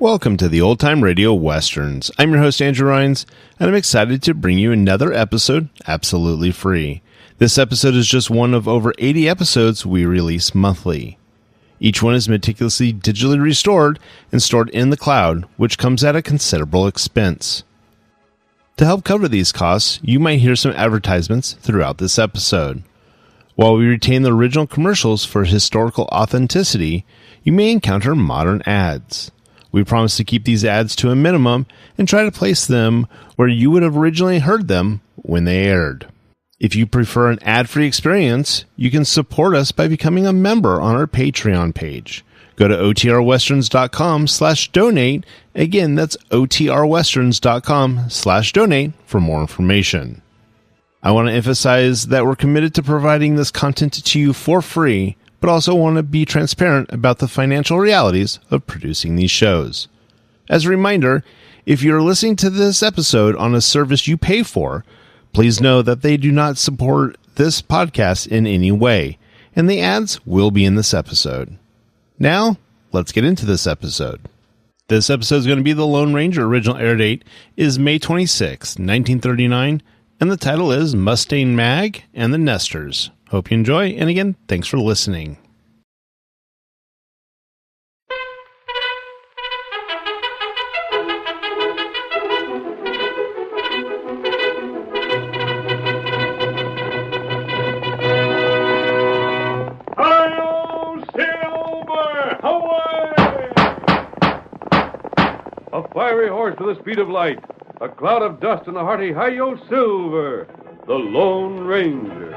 Welcome to the Old Time Radio Westerns. I'm your host, Andrew Rhines, and I'm excited to bring you another episode absolutely free. This episode is just one of over 80 episodes we release monthly. Each one is meticulously digitally restored and stored in the cloud, which comes at a considerable expense. To help cover these costs, you might hear some advertisements throughout this episode. While we retain the original commercials for historical authenticity, you may encounter modern ads. We promise to keep these ads to a minimum and try to place them where you would have originally heard them when they aired. If you prefer an ad-free experience, you can support us by becoming a member on our Patreon page. Go to otrwesterns.com/donate. Again, that's otrwesterns.com/donate for more information. I want to emphasize that we're committed to providing this content to you for free, but also want to be transparent about the financial realities of producing these shows. As a reminder, if you're listening to this episode on a service you pay for, please know that they do not support this podcast in any way, and the ads will be in this episode. Now, let's get into this episode. This episode is going to be the Lone Ranger. Original air date is May 26, 1939, and the title is Mustang Mag and the Nesters. Hope you enjoy, and again, thanks for listening. A fiery horse with the speed of light, a cloud of dust, and a hearty hi-yo silver, the Lone Ranger.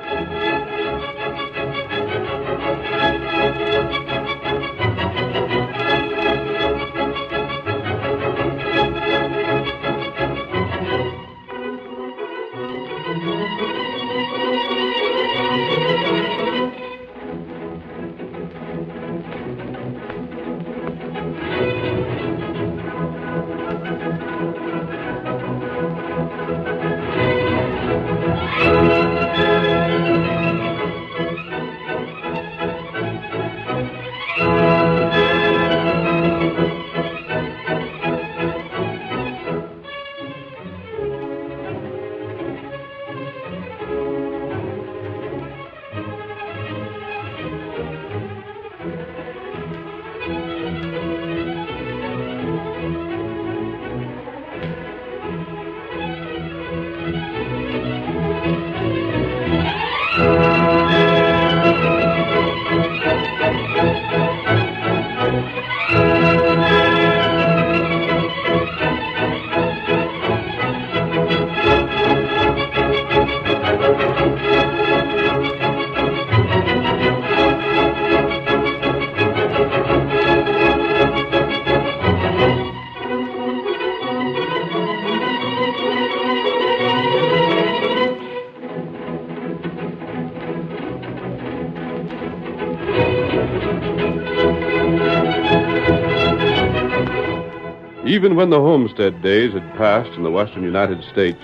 Even when the homestead days had passed in the western United States,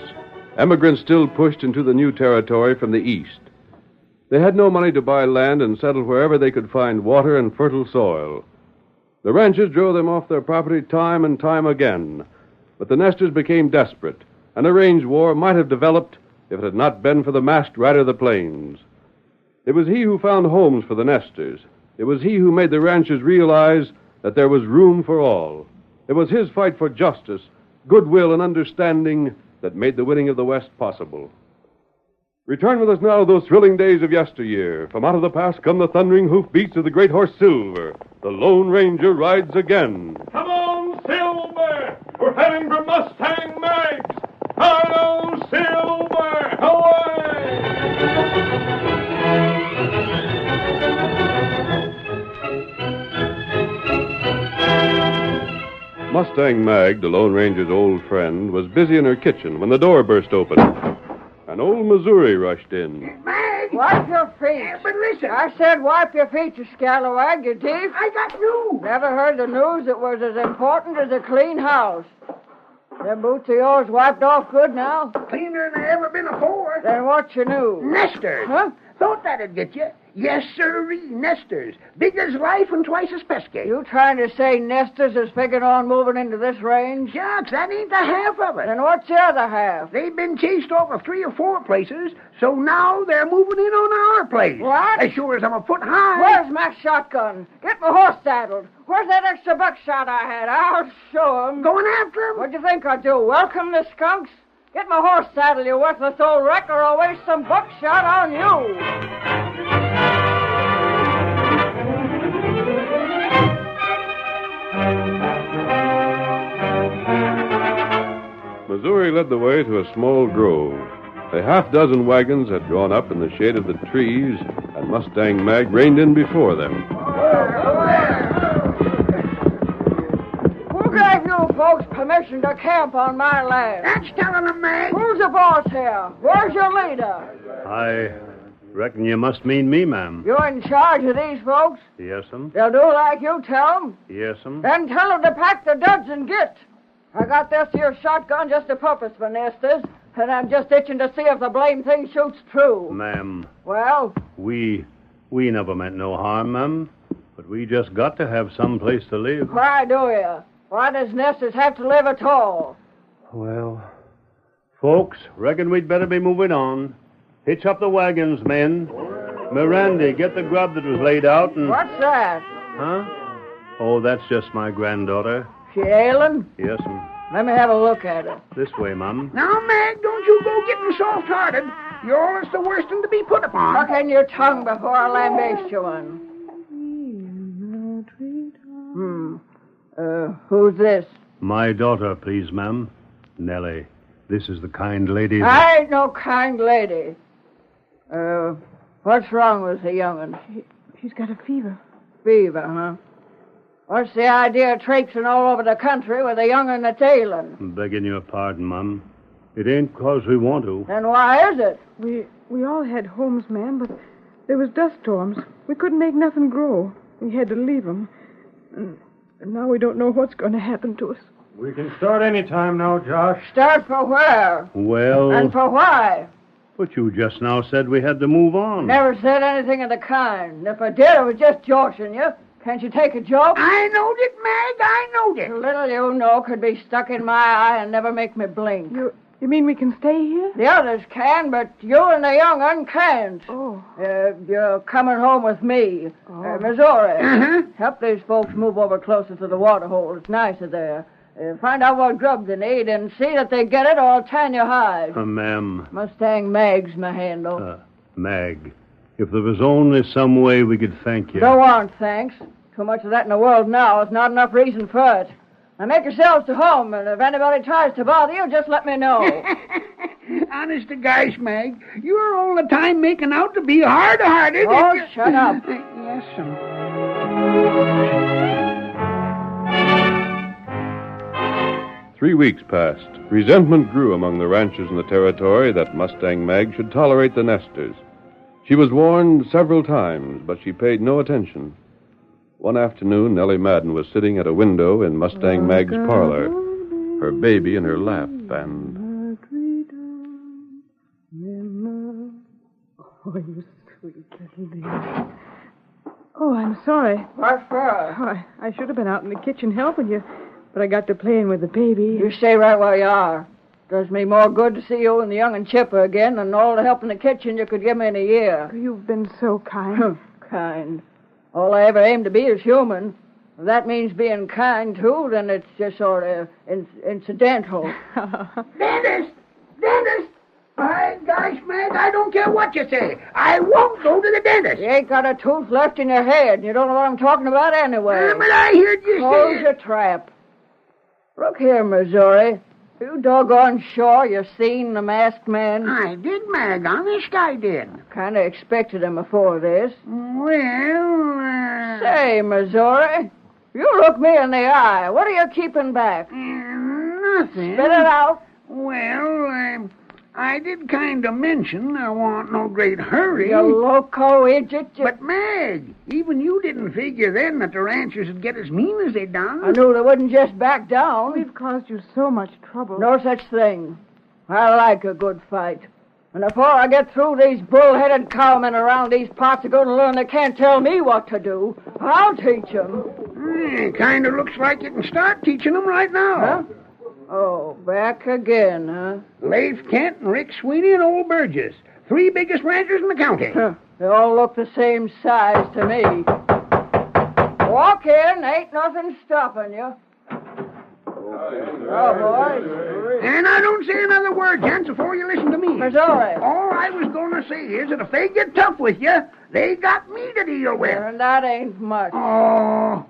emigrants still pushed into the new territory from the east. They had no money to buy land and settled wherever they could find water and fertile soil. The ranchers drove them off their property time and time again, but the Nesters became desperate, and a range war might have developed if it had not been for the masked rider of the plains. It was he who found homes for the Nesters. It was he who made the ranchers realize that there was room for all. It was his fight for justice, goodwill, and understanding that made the winning of the West possible. Return with us now to those thrilling days of yesteryear. From out of the past come the thundering hoofbeats of the great horse Silver. The Lone Ranger rides again. Come on, Silver! We're heading for Mustang Mag's! Hello, Silver! Away! Mustang Mag, the Lone Ranger's old friend, was busy in her kitchen when the door burst open. And old Missouri rushed in. Mag! Wipe your feet. But listen. I said wipe your feet, you scalawag, you thief. I got news. Never heard the news that was as important as a clean house. Them boots of yours wiped off good now? Cleaner than they ever been before. Then what's your news? Nesters. Huh? Thought that'd get you. Yes, sirree, nesters. Big as life and twice as pesky. You trying to say nesters is figuring on moving into this range? Shucks, that ain't the half of it. Then what's the other half? They've been chased off of 3 or 4 places, so now they're moving in on our place. What? As sure as I'm a foot high. Where's my shotgun? Get my horse saddled. Where's that extra buckshot I had? I'll show 'em. Going after 'em? What'd you think I'd do? Welcome the skunks? Get my horse saddled, you worthless old wreck, or I'll waste some buckshot on you. Missouri led the way to a small grove. A half-dozen wagons had drawn up in the shade of the trees, and Mustang Mag reined in before them. Who gave you folks permission to camp on my land? That's telling 'em, Mag. Who's the boss here? Where's your leader? I reckon you must mean me, ma'am. You're in charge of these folks? Yes'm. They'll do like you tell them? Yes'm. Then tell them to pack the duds and get. I got this here shotgun just a purpose for nesters, and I'm just itching to see if the blame thing shoots true. Ma'am, Well, we never meant no harm, ma'am. But we just got to have some place to live. why do you? Why does nesters have to live at all? Well, folks, reckon we'd better be moving on. Hitch up the wagons, men. Mirandy, get the grub that was laid out and... What's that? Huh? Oh, that's just my granddaughter. She ailing? Yes'm. Let me have a look at her. This way, ma'am. Now, Mag, don't you go getting soft-hearted. You're almost the worst thing to be put upon. Look in your tongue before I lambaste you one. Who's this? My daughter, please, ma'am. Nellie. This is the kind lady that... I ain't no kind lady. What's wrong with the young'un? She's got a fever. Fever, huh? What's the idea of traipsing all over the country with a young'un that's ailing? I'm begging your pardon, ma'am. It ain't 'cause we want to. Then why is it? We all had homes, ma'am, but there was dust storms. We couldn't make nothing grow. We had to leave 'em. And now we don't know what's going to happen to us. We can start any time now, Josh. Start for where? Well... And for why? But you just now said we had to move on. Never said anything of the kind. If I did, I was just joshing you. Can't you take a joke? I knowed it, Mag. I knowed it. Little you know could be stuck in my eye and never make me blink. You mean we can stay here? The others can, but you and the young'un can't. Oh. You're coming home with me. Missouri. Help these folks move over closer to the water hole. It's nicer there. Find out what grub they need and see that they get it or I'll tan your hide. Ma'am. Mustang Mag's my handle. Mag, if there was only some way we could thank you. Don't want thanks. Too much of that in the world now. It's not enough reason for it. Now make yourselves to home, and if anybody tries to bother you, just let me know. Honest to gosh, Mag, you're all the time making out to be hard-hearted. Oh, shut up. Yes, sir. 3 weeks passed. Resentment grew among the ranchers in the territory that Mustang Mag should tolerate the nesters. She was warned several times, but she paid no attention. One afternoon, Nellie Madden was sitting at a window in Mustang Mag's parlor, her baby in her lap, and... Oh, you sweet little dear. Oh, I'm sorry. What for? Oh, I should have been out in the kitchen helping you, but I got to playing with the baby. You stay right where you are. Does me more good to see you and the young'un Chipper again than all the help in the kitchen you could give me in a year. You've been so kind. Kind. All I ever aim to be is human. If that means being kind, too, then it's just sort of incidental. Dennis! Dennis! My gosh, Mag, I don't care what you say. I won't go to the dentist. You ain't got a tooth left in your head, and you don't know what I'm talking about anyway. But I heard you Close say... your trap. Look here, Missouri. You doggone sure you seen the masked man? I did, Mag. Honest, I did. Kind of expected him before this. Well, Say, Missouri, you look me in the eye. What are you keeping back? nothing. Spit it out. Well, I did kind of mention I want no great hurry. You loco idiot. But, Mag, even you didn't figure then that the ranchers would get as mean as they done. I knew they wouldn't just back down. We've caused you so much trouble. No such thing. I like a good fight. And before I get through, these bull-headed cowmen around these parts are going to learn they can't tell me what to do. I'll teach them. Kind of looks like you can start teaching them right now. Huh? Oh, back again, huh? Leif Kent and Rick Sweeney and old Burgess. 3 biggest ranchers in the county. They all look the same size to me. Walk in. Ain't nothing stopping you. Oh, boys. And I don't say another word, gents, before you listen to me. Missouri. All I was going to say is that if they get tough with you, they got me to deal with. And that ain't much. Oh.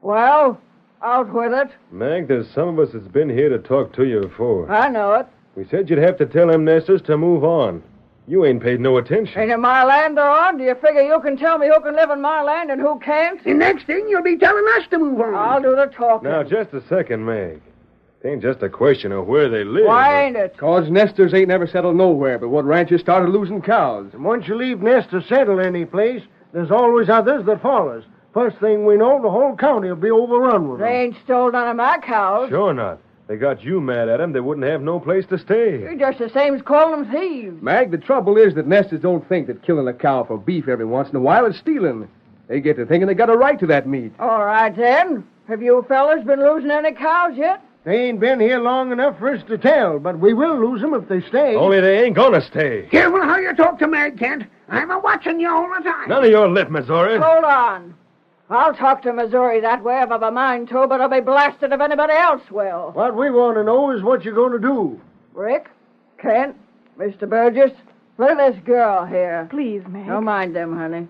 Well, out with it. Mag, there's some of us that's been here to talk to you before. I know it. We said you'd have to tell them nesters to move on. You ain't paid no attention. Ain't it my land they're on? Do you figure you can tell me who can live in my land and who can't? The next thing, you'll be telling us to move on. I'll do the talking. Now, just a second, Mag. It ain't just a question of where they live. Why ain't it? 'Cause nesters ain't never settled nowhere, but what ranchers started losing cows. And once you leave nest to settle any place, there's always others that follows. First thing we know, the whole county will be overrun with them. They ain't stole none of my cows. Sure not. They got you mad at them. They wouldn't have no place to stay. You're just the same as calling them thieves. Mag, the trouble is that nesters don't think that killing a cow for beef every once in a while is stealing. They get to thinking they got a right to that meat. All right, then. Have you fellas been losing any cows yet? They ain't been here long enough for us to tell, but we will lose them if they stay. Only they ain't gonna stay. Careful how you talk to Mag, Kent. I'm a-watching you all the time. None of your lip, Missouri. Hold on. I'll talk to Missouri that way if I've a mind to, but I'll be blasted if anybody else will. What we want to know is what you're going to do. Rick, Kent, Mr. Burgess, look at this girl here. Please, Meg. Don't mind them, honey.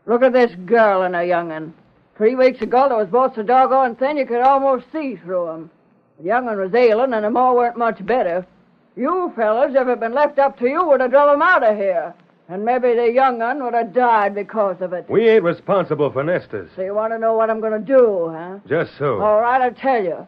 Look at this girl and a young'un. 3 weeks ago, they was both so doggone thin you could almost see through 'em. The young'un was ailing, and the more weren't much better. You fellas, if it been left up to you, would have drove 'em out of here. And maybe the young'un would have died because of it. We ain't responsible for nesters. So you want to know what I'm going to do, huh? Just so. All right, I'll tell you.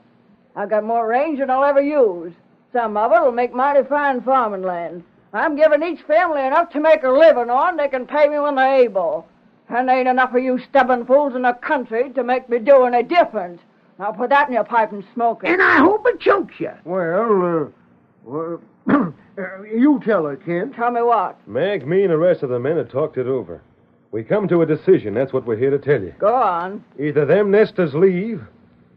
I've got more range than I'll ever use. Some of it will make mighty fine farming land. I'm giving each family enough to make a living on. They can pay me when they're able. And there ain't enough of you stubborn fools in the country to make me do any different. Now put that in your pipe and smoke it. And I hope it chokes you. Well, you tell her, Kent. Tell me what? Mag, me and the rest of the men have talked it over. We come to a decision. That's what we're here to tell you. Go on. Either them nesters leave,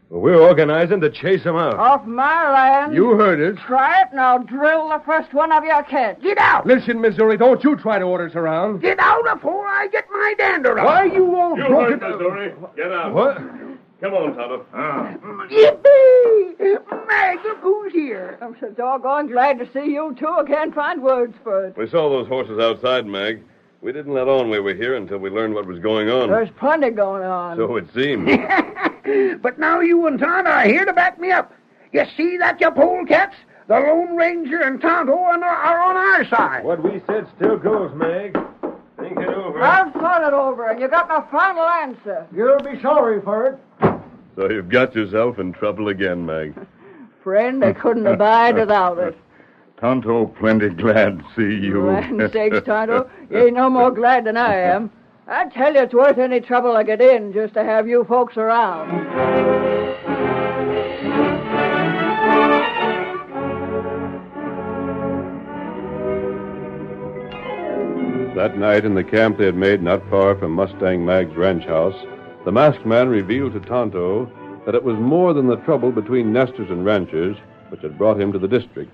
or we're organizing to chase them out. Off my land. You heard it. Try it, and I'll drill the first one of your kids. Get out. Listen, Missouri, don't you try to order us around. Get out before I get my dander up. Why, you all You broken... heard Missouri. Get out. What? Come on, Tonto. Yippee! Mag, look who's here. I'm so doggone glad to see you, too. I can't find words for it. We saw those horses outside, Mag. We didn't let on we were here until we learned what was going on. There's plenty going on. So it seemed. But now you and Tonto are here to back me up. You see that, you polecats? The Lone Ranger and Tonto are on our side. What we said still goes, Mag. Think it over. I've thought it over, and you got no final answer. You'll be sorry for it. So you've got yourself in trouble again, Mag. Friend, I couldn't abide without it. Tonto, plenty glad to see you. Land sakes, Tonto, you ain't no more glad than I am. I tell you, it's worth any trouble I get in just to have you folks around. That night in the camp they had made not far from Mustang Mag's ranch house, the masked man revealed to Tonto that it was more than the trouble between nesters and ranchers which had brought him to the district.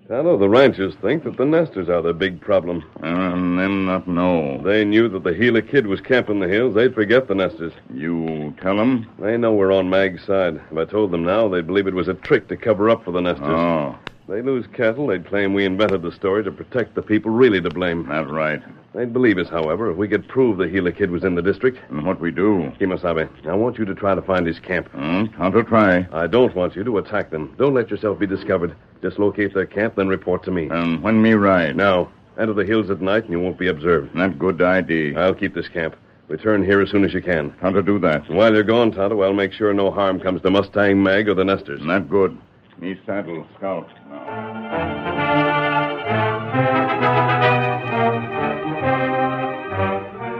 Tonto, the ranchers think that the nesters are the big problem. Them not know. They knew that the Gila Kid was camping the hills. They'd forget the nesters. You tell them? They know we're on Mag's side. If I told them now, they'd believe it was a trick to cover up for the nesters. Oh, They lose cattle, they'd claim we invented the story to protect the people really to blame. that's right. They'd believe us, however, if we could prove the Gila Kid was in the district. And what we do? Kemosabe, I want you to try to find his camp. Tonto try. I don't want you to attack them. Don't let yourself be discovered. Just locate their camp, then report to me. And when me ride? Now, enter the hills at night and you won't be observed. That good idea. I'll keep this camp. Return here as soon as you can. Tonto do that. And while you're gone, Tonto, I'll make sure no harm comes to Mustang Mag or the nesters. That good. Me saddle scout now.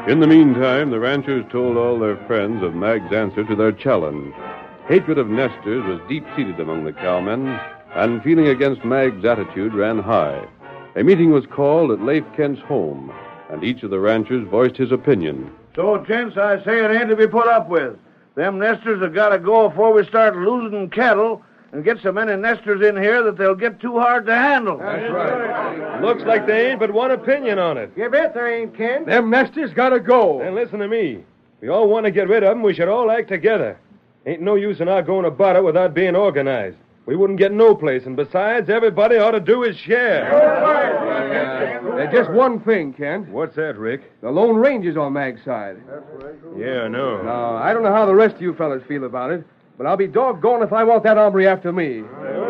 In the meantime, the ranchers told all their friends of Mag's answer to their challenge. Hatred of nesters was deep-seated among the cowmen, and feeling against Mag's attitude ran high. A meeting was called at Leif Kent's home, and each of the ranchers voiced his opinion. So, gents, I say it ain't to be put up with. Them nesters have got to go before we start losing cattle and get so many nesters in here that they'll get too hard to handle. That's right. Looks like they ain't but one opinion on it. You bet there ain't, Kent. Them nesters gotta go. Then listen to me. If we all want to get rid of them, we should all act together. Ain't no use in our going about it without being organized. We wouldn't get no place, and besides, everybody ought to do his share. Just one thing, Kent. What's that, Rick? The Lone Ranger's on Mag's side. Yeah, I know. Now, I don't know how the rest of you fellas feel about it, but I'll be doggone if I want that hombre after me.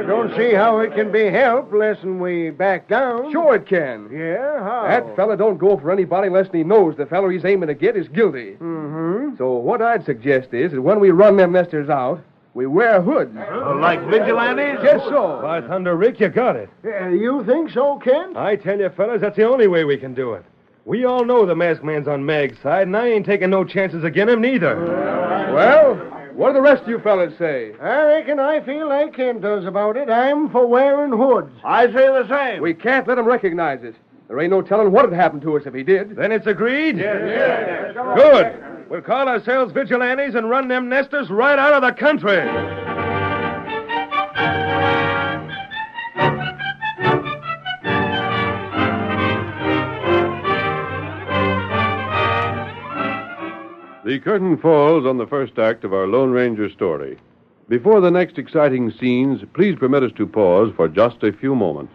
Don't see how it can be helped less than we back down. Sure it can. Yeah, how? That fella don't go for anybody unless he knows the fellow he's aiming to get is guilty. Mm-hmm. So what I'd suggest is that when we run them nesters out, we wear hoods. Like vigilantes? Just so. By thunder, Rick, you got it. You think so, Kent? I tell you, fellas, that's the only way we can do it. We all know the masked man's on Mag's side, and I ain't taking no chances against him neither. Well, what do the rest of you fellas say? I reckon I feel like Kent does about it. I'm for wearing hoods. I say the same. We can't let him recognize it. There ain't no telling what would happen to us if he did. Then it's agreed? Yes. Good. We'll call ourselves vigilantes and run them nesters right out of the country. The curtain falls on the first act of our Lone Ranger story. Before the next exciting scenes, please permit us to pause for just a few moments.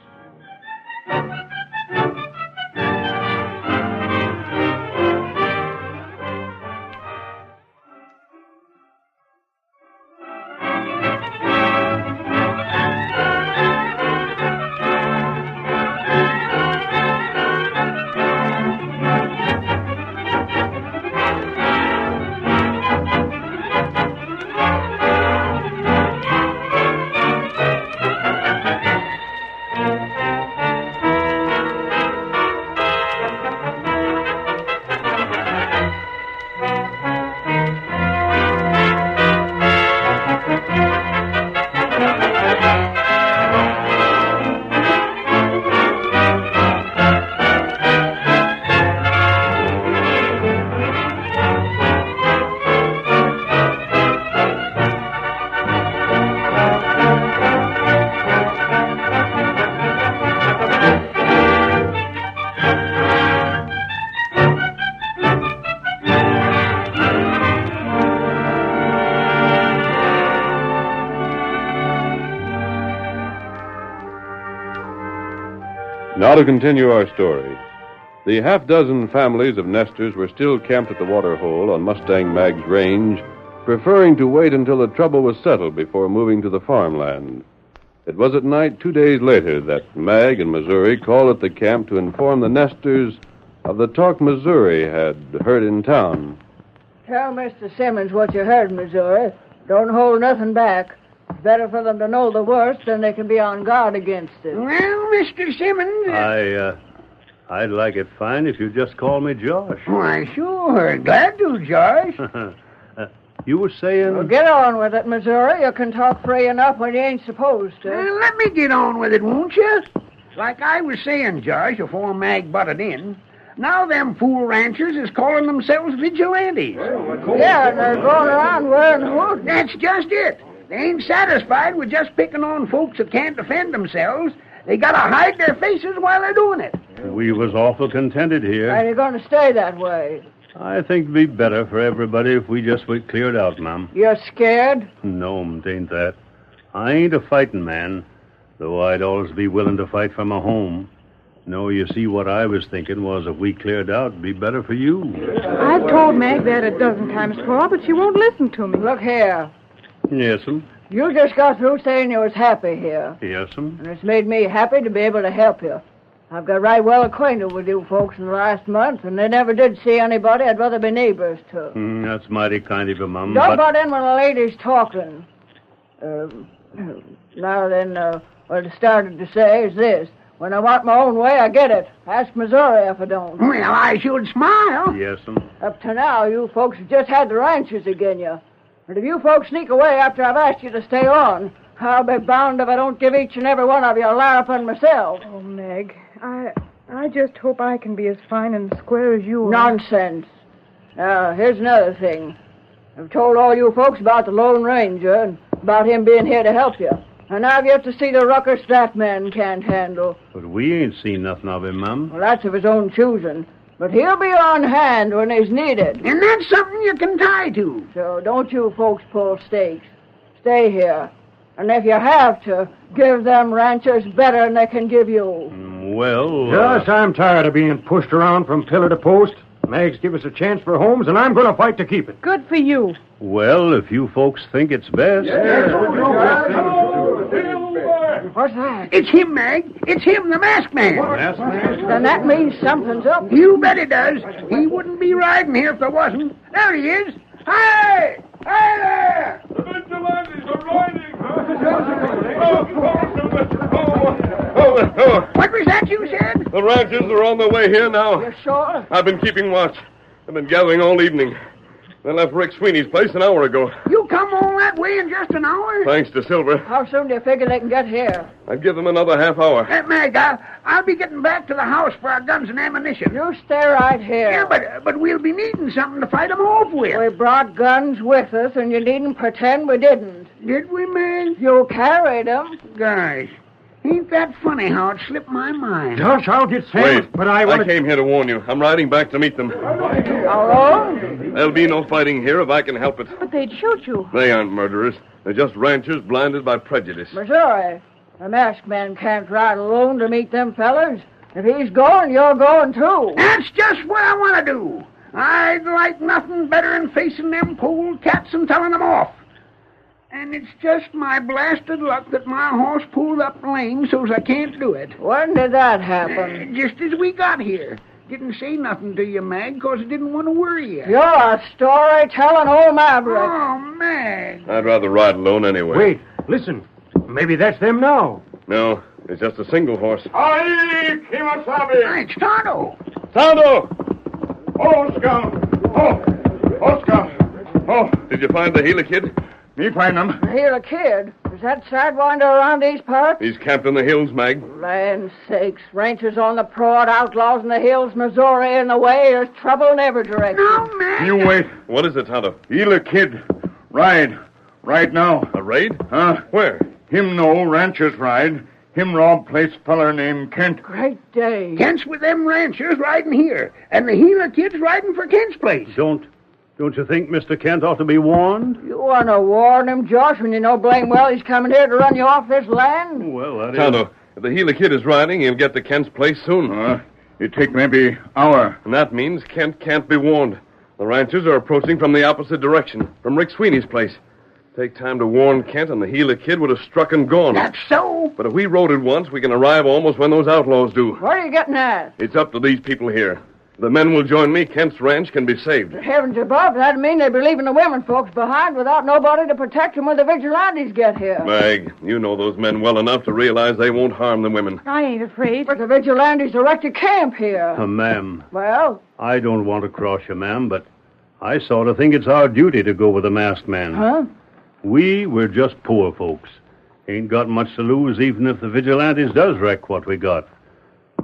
Now to continue our story. The half-dozen families of nesters were still camped at the water hole on Mustang Mag's range, preferring to wait until the trouble was settled before moving to the farmland. It was at night 2 days later that Mag and Missouri called at the camp to inform the nesters of the talk Missouri had heard in town. Tell Mr. Simmons what you heard, Missouri. Don't hold nothing back. It's better for them to know the worst than they can be on guard against it. Well, Mr. Simmons... I'd like it fine if you just call me Josh. Why, sure. Glad to, Josh. You were saying... Well, get on with it, Missouri. You can talk free enough when you ain't supposed to. Well, let me get on with it, won't you? Like I was saying, Josh, before Mag butted in, now them fool ranchers is calling themselves vigilantes. Yeah, and they're going around wearing hoods. That's just it. They ain't satisfied with just picking on folks that can't defend themselves. They gotta hide their faces while they're doing it. We was awful contented here. And you're going to stay that way. I think it'd be better for everybody if we just went cleared out, Ma'am. You're scared? No, it ain't that. I ain't a fighting man, though I'd always be willing to fight for my home. No, you see, what I was thinking was if we cleared out, it'd be better for you. I've told Mag that a dozen times, Pa, but she won't listen to me. Look here. Yes'm. You just got through saying you was happy here. Yes'm. And it's made me happy to be able to help you. I've got right well acquainted with you folks in the last month, and they never did see anybody I'd rather be neighbors to. That's mighty kind of you, Mum. Don't butt in when a lady's talking. Now then, what I started to say is this. When I want my own way, I get it. Ask Missouri if I don't. Well, I should smile. Yes'm. Up to now, you folks have just had the ranchers again you. And if you folks sneak away after I've asked you to stay on, I'll be bound if I don't give each and every one of you a larrapin myself. Oh, Meg, I just hope I can be as fine and square as you are. Nonsense. Now, here's another thing. I've told all you folks about the Lone Ranger and about him being here to help you. And I've yet to see the ruckus that man can't handle. But we ain't seen nothing of him, Mum. Well, that's of his own choosing. But he'll be on hand when he's needed. And that's something you can tie to. So don't you folks pull stakes. Stay here. And if you have to, give them ranchers better than they can give you. Well... Yes, I'm tired of being pushed around from pillar to post. Meg's give us a chance for homes, and I'm going to fight to keep it. Good for you. Well, if you folks think it's best... What's that? It's him, Mag. It's him, the masked man. Masked man? Then that means something's up. You bet it does. He wouldn't be riding here if there wasn't. There he is. Hi! Hi there! The vigilantes are riding! What was that you said? The ranchers are on their way here now. You sure? I've been keeping watch. I've been gathering all evening. They left Rick Sweeney's place an hour ago. You come all that way in just an hour? Thanks to Silver. How soon do you figure they can get here? I'd give them another half hour. Mag, I'll be getting back to the house for our guns and ammunition. You stay right here. Yeah, but we'll be needing something to fight them off with. We brought guns with us, and you needn't pretend we didn't. Did we, Mag? You carried them. Gosh, ain't that funny how it slipped my mind? Josh, I'll get Sam, Wait, but I came here to warn you. I'm riding back to meet them. Hello? There'll be no fighting here if I can help it. But they'd shoot you. They aren't murderers. They're just ranchers blinded by prejudice. Missouri, the masked man can't ride alone to meet them fellers. If he's going, you're going too. That's just what I want to do. I'd like nothing better than facing them polecats and telling them off. And it's just my blasted luck that my horse pulled up lame so's I can't do it. When did that happen? Just as we got here. Didn't say nothing to you, Mag, because I didn't want to worry you. You're a story-telling old maverick. Oh, Mag. I'd rather ride alone anyway. Wait, listen. Maybe that's them now. No, it's just a single horse. Aye, Kimasabi! It's Tonto. Tonto! Oh, Scout! Oh, Scout! Oh, Did you find the Gila kid? me find them. Here, a kid. Is that sidewinder around these parts? He's camped in the hills, Mag. Land sakes, ranchers on the prod, outlaws in the hills, Missouri in the way. There's trouble in every direction. No, Mag. You wait. What is it, Tonto? Gila kid. Ride. Right now. A raid? Huh? Where? Him know ranchers ride. Him rob place feller named Kent. Great day. Kent's with them ranchers riding here, and the Gila kid's riding for Kent's place. Don't you think Mr. Kent ought to be warned? You want to warn him, Josh, when you know blame well he's coming here to run you off this land? Well, that is... Tonto, if the Gila kid is riding, he'll get to Kent's place soon. It take maybe hour. And that means Kent can't be warned. The ranchers are approaching from the opposite direction, from Rick Sweeney's place. Take time to warn Kent, and the Gila kid would have struck and gone. That's so. But if we rode it once, we can arrive almost when those outlaws do. What are you getting at? It's up to these people here. If the men will join me, Kent's ranch can be saved. Heavens above, that'd mean they'd be leaving the women folks behind without nobody to protect them when the vigilantes get here. Mag, you know those men well enough to realize they won't harm the women. I ain't afraid. But the vigilantes erected camp here. Ma'am, Well, I don't want to cross you, ma'am, but I sort of think it's our duty to go with the masked man. huh? We're just poor folks. Ain't got much to lose even if the vigilantes does wreck what we got.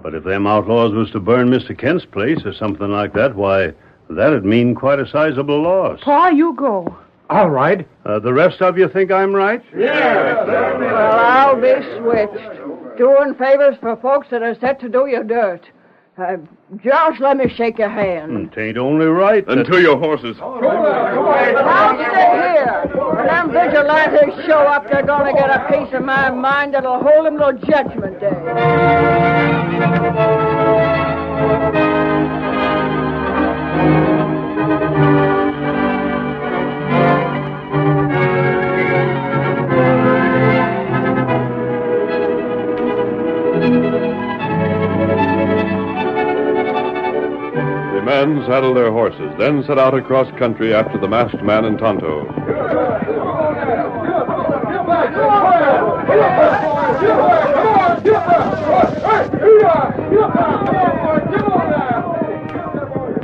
But if them outlaws was to burn Mr. Kent's place or something like that, why, that'd mean quite a sizable loss. Pa, you go. I'll ride. The rest of you think I'm right? Well, I'll be switched. Doing favors for folks that are set to do you dirt. Josh, let me shake your hand. Tain't only right. And to your horses. I'll stay here. When them vigilantes show up, they're going to get a piece of my mind that'll hold them till Judgment Day. The men saddled their horses, then set out across country after the masked man and Tonto.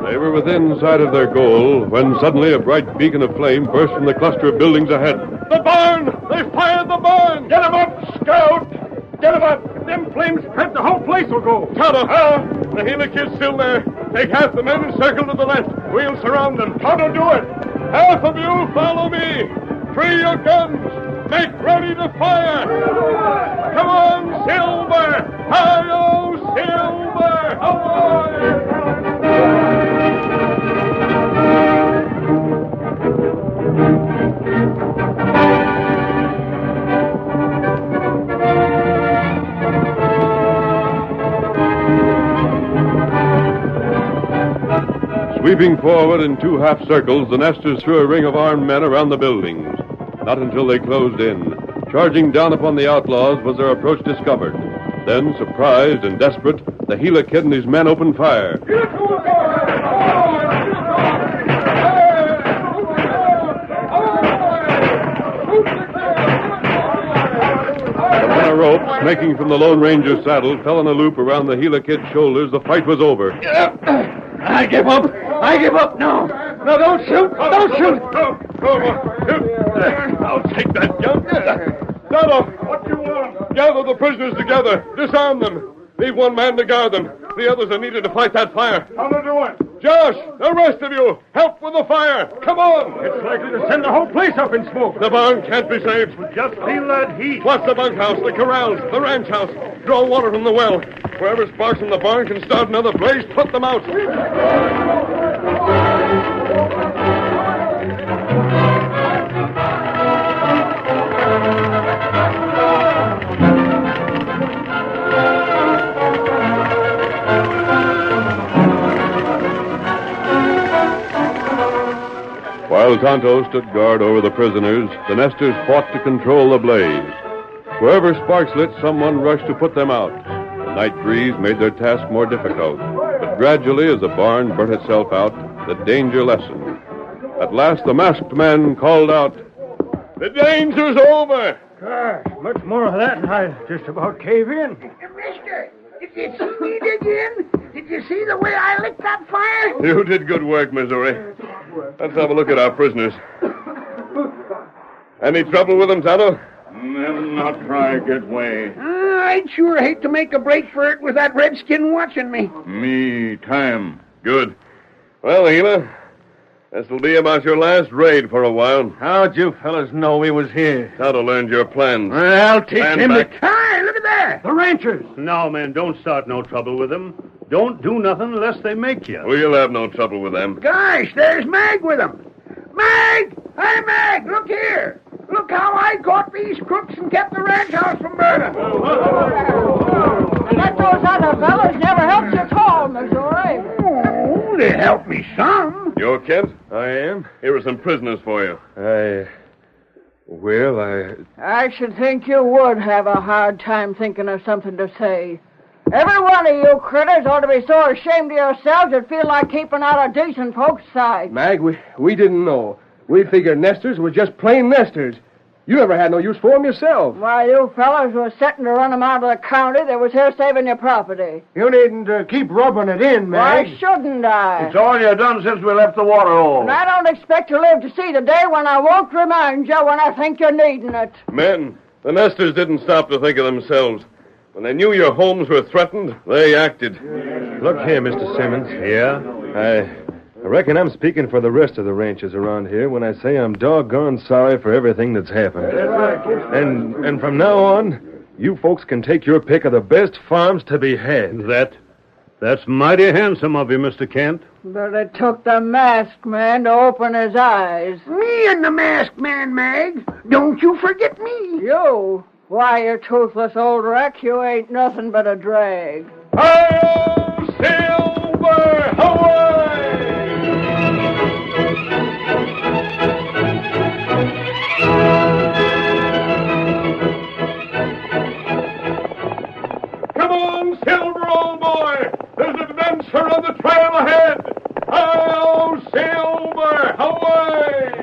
They were were within sight of their goal when suddenly a bright beacon of flame burst from the cluster of buildings ahead. The barn! They fired the barn! Get him up, Scout! Get him up! If them flames spread, the whole place will go. Tonto! The Gila kid's still there. Take half the men and circle to the left. We'll surround them. Tonto, do it! Half of you follow me! Free your guns! Make ready to fire! Come on, Silver! Hi-yo, Silver! Ahoy! Sweeping forward in two half circles, the Nesters threw a ring of armed men around the buildings. Not until they closed in, charging down upon the outlaws, was their approach discovered. Then, surprised and desperate, the Gila Kid and his men opened fire. A rope, snaking from the Lone Ranger's saddle, fell in a loop around the Gila Kid's shoulders. The fight was over. I give up. I give up now. No, don't shoot. Don't shoot. I'll take that gun. Tonto! What you want? Gather the prisoners together. Disarm them. Leave one man to guard them. The others are needed to fight that fire. How to do it? Josh, the rest of you, help with the fire. Come on. It's likely to send the whole place up in smoke. The barn can't be saved. Just feel that heat. What's the bunkhouse, the corrals, the ranch house? Draw water from the well. Wherever sparks from the barn can start another blaze, put them out. While Tonto stood guard over the prisoners, the Nesters fought to control the blaze. Wherever sparks lit, someone rushed to put them out. The night breeze made their task more difficult. But gradually, as the barn burnt itself out, the danger lessened. At last, the masked man called out, The danger's over. Gosh, much more of that, and I just about cave in. Mister, did you see me dig in? Did you see the way I licked that fire? You did good work, Missouri. Let's have a look at our prisoners. Any trouble with them, Tonto? Them not try get way. I'd sure hate to make a break for it with that redskin watching me. Me time. Good. Well, Gila, this'll be about your last raid for a while. How'd you fellas know we was here? Tonto learned your plans. I'll teach Stand him back. Hi, look at that. The ranchers. No, man, don't start no trouble with them. Don't do nothing unless they make you. We'll have no trouble with them. Gosh, there's Mag with him. Mag! Hey, Mag, look here. Look how I caught these crooks and kept the ranch house from burning. Let those other fellas never helped you at all, Missouri. Oh, they helped me some. You Kent? I am. Here are some prisoners for you. I should think you would have a hard time thinking of something to say. Every one of you critters ought to be so ashamed of yourselves it'd feel like keeping out of decent folks' sight. Mag, we didn't know. We figured nesters were just plain nesters. You never had no use for them yourself. While you fellas were setting to run them out of the county, they was here saving your property. You needn't keep rubbing it in, Mag. Why shouldn't I? It's all you done since we left the water hole. And I don't expect to live to see the day when I won't remind you when I think you're needing it. Men, the Nesters didn't stop to think of themselves. When they knew your homes were threatened, they acted. Look here, Mr. Simmons. Yeah? I reckon I'm speaking for the rest of the ranchers around here when I say I'm doggone sorry for everything that's happened. And from now on, you folks can take your pick of the best farms to be had. That's mighty handsome of you, Mr. Kent. But it took the masked man to open his eyes. Me and the masked man, Mag. Don't you forget me. You? Why, you toothless old wreck, you ain't nothing but a drag. Hi-yo, Silver! Away! Come on, Silver, old boy! There's adventure on the trail ahead! Hi-yo, Silver! Away!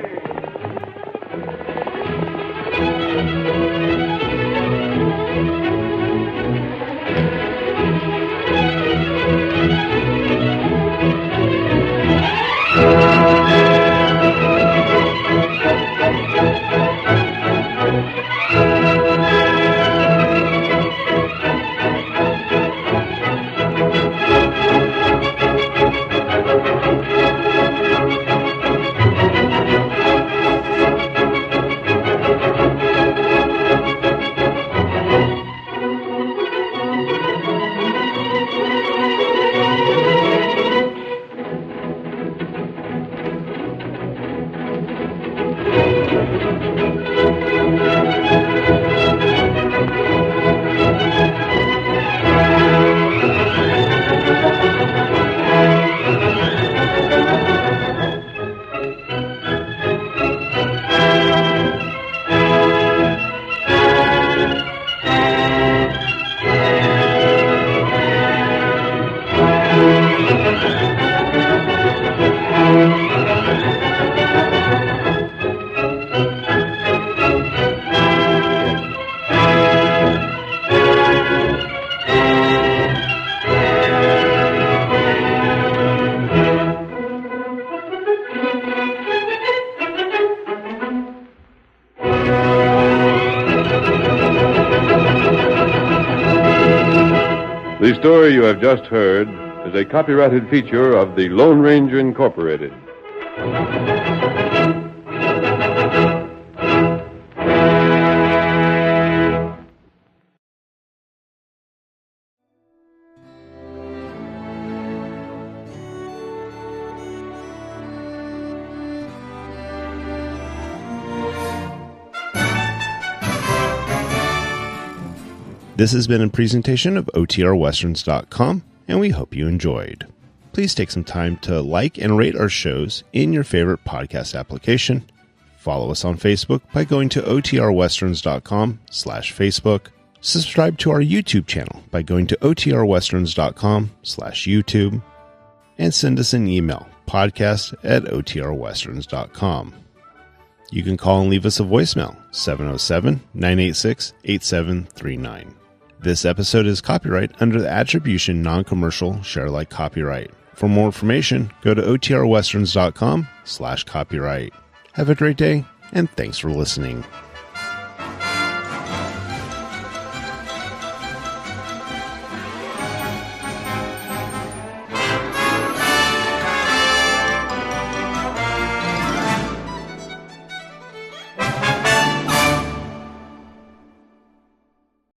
The story you have just heard is a copyrighted feature of the Lone Ranger Incorporated. This has been a presentation of OTRWesterns.com, and we hope you enjoyed. Please take some time to like and rate our shows in your favorite podcast application. Follow us on Facebook by going to OTRWesterns.com/Facebook. Subscribe to our YouTube channel by going to OTRWesterns.com/YouTube. And send us an email, podcast@OTRWesterns.com. You can call and leave us a voicemail, 707-986-8739. This episode is copyright under the Attribution Non-Commercial Share Alike copyright. For more information, go to OTRWesterns.com/copyright. Have a great day, and thanks for listening.